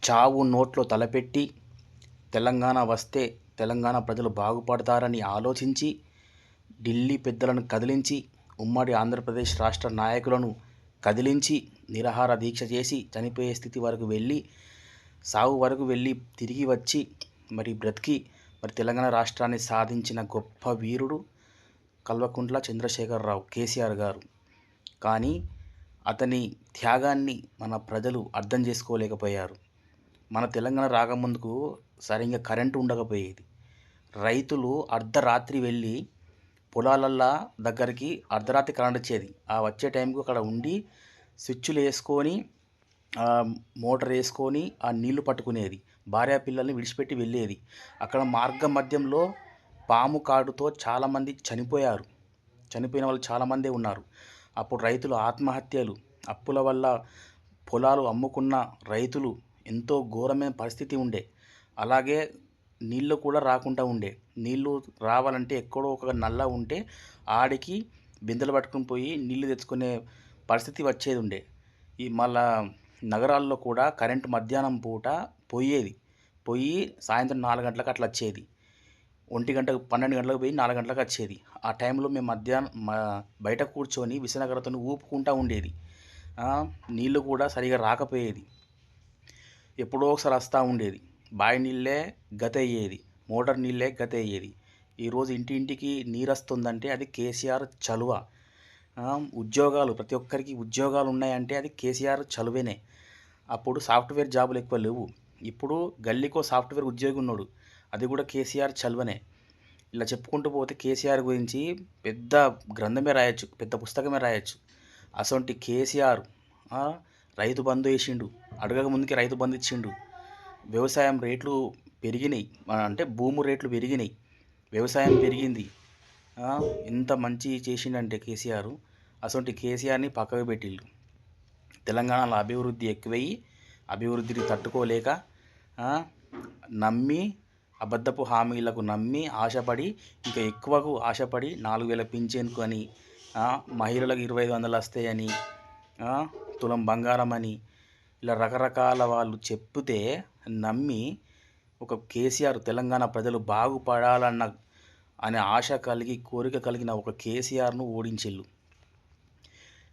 చావు నోట్లో తలపెట్టి తెలంగాణ వస్తే తెలంగాణ ప్రజలు బాగుపడతారని ఆలోచించి ఢిల్లీ పెద్దలను కదిలించి ఉమ్మడి ఆంధ్రప్రదేశ్ రాష్ట్ర నాయకులను కదిలించి నిరాహార దీక్ష చేసి చనిపోయే స్థితి వరకు వెళ్ళి సావు వరకు వెళ్ళి తిరిగి వచ్చి బ్రతికి తెలంగాణ రాష్ట్రాన్ని సాధించిన గొప్ప వీరుడు కల్వకుంట్ల చంద్రశేఖరరావు కేసీఆర్ గారు. కానీ అతని త్యాగాన్ని మన ప్రజలు అర్థం చేసుకోలేకపోయారు. మన తెలంగాణ రాకముందుకు సరిగ్గా కరెంటు ఉండకపోయేది. రైతులు అర్ధరాత్రి వెళ్ళి పొలాలల్లా దగ్గరికి అర్ధరాత్రి కరెంట్ వచ్చేది. ఆ వచ్చే టైంకు అక్కడ ఉండి స్విచ్చులు వేసుకొని మోటార్ వేసుకొని ఆ నీళ్లు పట్టుకునేది. భార్య పిల్లల్ని విడిచిపెట్టి వెళ్ళేది. అక్కడ మార్గ మధ్యంలో పాము కాటుతో చాలామంది చనిపోయారు. చనిపోయిన వాళ్ళు చాలామందే ఉన్నారు. అప్పుడు రైతులు ఆత్మహత్యలు, అప్పుల వల్ల పొలాలు అమ్ముకున్న రైతులు ఎంతో ఘోరమైన పరిస్థితి ఉండే. అలాగే నీళ్ళు కూడా రాకుండా ఉండే. నీళ్ళు రావాలంటే ఎక్కడో ఒక నల్ల ఉంటే ఆడికి బిందెలు పట్టుకుని పోయి నీళ్ళు తెచ్చుకునే పరిస్థితి వచ్చేది ఉండే. ఈ మళ్ళా నగరాల్లో కూడా కరెంటు మధ్యాహ్నం పూట పోయి సాయంత్రం 4 గంటలకు అట్లా వచ్చేది. 1 గంటకు 12 గంటలకు పోయి 4 గంటలకు వచ్చేది. ఆ టైంలో మేము మధ్యాహ్నం బయట కూర్చొని విసనకర్రతో ఊపుకుంటూ ఉండేది. నీళ్ళు కూడా సరిగా రాకపోయేది. ఎప్పుడో ఒకసారి వస్తూ ఉండేది. బావి నీళ్ళే గత అయ్యేది, మోటార్ నీళ్ళే గత అయ్యేది. ఈరోజు ఇంటింటికి నీరు వస్తుందంటే అది కేసీఆర్ చలువ. ఉద్యోగాలు ప్రతి ఒక్కరికి ఉద్యోగాలు ఉన్నాయంటే అది కేసీఆర్ చలువేనే. అప్పుడు సాఫ్ట్వేర్ జాబులు ఎక్కువ లేవు. ఇప్పుడు గల్లీకో సాఫ్ట్వేర్ ఉద్యోగి ఉన్నాడు, అది కూడా కేసీఆర్ చలువనే. ఇలా చెప్పుకుంటూ పోతే కేసీఆర్ గురించి పెద్ద గ్రంథమే రాయొచ్చు, పెద్ద పుస్తకమే రాయొచ్చు. అసొంటి కేసీఆర్ రైతు బంధు వేసిండు, అడగక ముందుకే రైతు బంధు ఇచ్చిండు. వ్యవసాయం రేట్లు పెరిగినాయి, అంటే భూమి రేట్లు పెరిగినాయి, వ్యవసాయం పెరిగింది. ఎంత మంచి చేసిండంటే కేసీఆర్. అసొంటి కేసీఆర్ని పక్కకు పెట్టిళ్ళు. తెలంగాణలో అభివృద్ధి ఎక్కువయ్యి అభివృద్ధిని తట్టుకోలేక నమ్మి అబద్ధపు హామీలకు నమ్మి ఆశపడి ఇంకా ఎక్కువకు ఆశపడి 4000 పింఛన్కు అని, మహిళలకు 2500 వస్తాయని, తులం బంగారం అని ఇలా రకరకాల వాళ్ళు చెప్తే నమ్మి ఒక కేసీఆర్ తెలంగాణ ప్రజలు అనే ఆశ కలిగి కోరిక కలిగిన ఒక కేసీఆర్ను ఓడించిళ్ళు.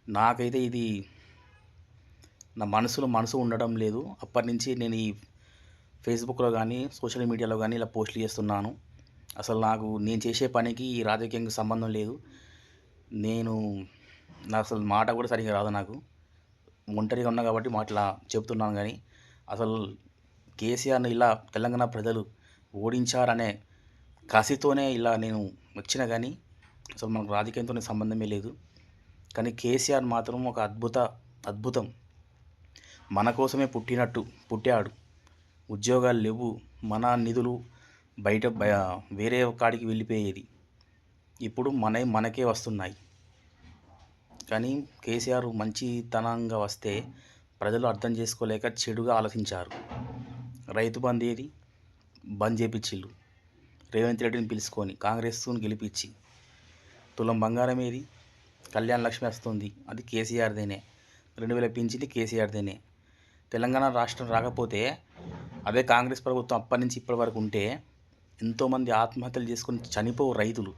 నాకైతే ఇది నా మనసు ఉండడం లేదు. అప్పటి నుంచి నేను ఈ ఫేస్బుక్లో కానీ సోషల్ మీడియాలో కానీ ఇలా పోస్టులు చేస్తున్నాను. అసలు నేను చేసే పనికి ఈ రాజకీయంగా సంబంధం లేదు. నాకు అసలు మాట కూడా సరిగ్గా రాదు. నాకు ఒంటరిగా ఉన్నా కాబట్టి ఇట్లా చెప్తున్నాను. కానీ అసలు కేసీఆర్ని ఇలా తెలంగాణ ప్రజలు ఓడించారనే కసితోనే ఇలా నేను వచ్చినా కానీ అసలు మనకు రాజకీయంతో సంబంధమే లేదు. కానీ కేసీఆర్ మాత్రం ఒక అద్భుతం. మన కోసమే పుట్టాడు. ఉద్యోగాలు లేవు, మన నిధులు బయట వేరే కాడికి వెళ్ళిపోయేది. ఇప్పుడు మనకే వస్తున్నాయి. కానీ కేసీఆర్ మంచితనంగా వస్తే ప్రజలు అర్థం చేసుకోలేక చెడుగా ఆలోచించారు. రైతు బంధు ఏది బంద్ చేపించిళ్ళు, రేవంత్ రెడ్డిని పిలుచుకొని కాంగ్రెస్ను గెలిపించి. తులం బంగారం ఏది, కళ్యాణ లక్ష్మి వస్తుంది, అది కేసీఆర్దేనే. 2000 పింఛన్ది కేసీఆర్దేనే. తెలంగాణ రాష్ట్రం రాకపోతే అదే కాంగ్రెస్ ప్రభుత్వం అప్పటి నుంచి ఇప్పటి వరకు ఉంటే ఎంతోమంది ఆత్మహత్యలు చేసుకొని చనిపోవు రైతులు.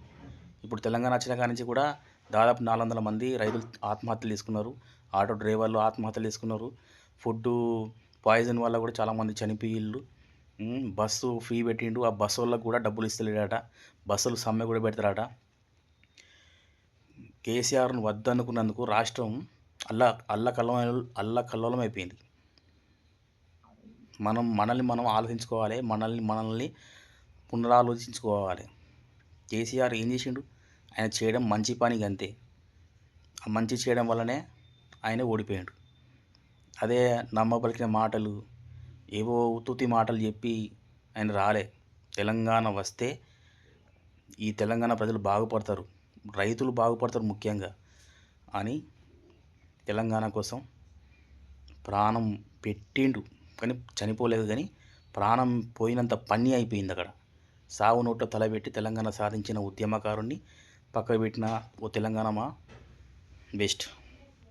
ఇప్పుడు తెలంగాణ వచ్చిన కాడి నుంచి కూడా దాదాపు 400 మంది రైతులు ఆత్మహత్యలు చేసుకున్నారు. ఆటో డ్రైవర్లు ఆత్మహత్యలు చేసుకున్నారు. ఫుడ్ పాయిజన్ వల్ల కూడా చాలామంది చనిపోయిళ్ళు. బస్సు ఫ్రీ పెట్టిండు, ఆ బస్సు వాళ్ళకు కూడా డబ్బులు ఇస్తలేడట. బస్సులు సమ్మె కూడా పెడతారట. కేసీఆర్ను వద్దనుకున్నందుకు రాష్ట్రం అల్లకల్లోలం అయిపోయింది. మనల్ని ఆలోచించుకోవాలి, మనల్ని పునరాలోచించుకోవాలి. కేసీఆర్ ఏం చేసిండు? ఆయన చేయడం మంచి పని అంతే. ఆ మంచి చేయడం వల్లనే ఆయన ఓడిపోయాడు. అదే నమ్మబలికిన మాటలు, ఏవో ఉత్తుతి మాటలు చెప్పి ఆయన రాలే. తెలంగాణ వస్తే ఈ తెలంగాణ ప్రజలు బాగుపడతారు, రైతులు బాగుపడతారు ముఖ్యంగా అని తెలంగాణ కోసం ప్రాణం పెట్టిండు. కానీ చనిపోలేదు. కానీ ప్రాణం పోయినంత పని అయిపోయింది అక్కడ. సావు నోట్లో తలబెట్టి తెలంగాణ సాధించిన ఉద్యమకారుణ్ణి పక్కకు పెట్టిన ఓ తెలంగాణ బెస్ట్.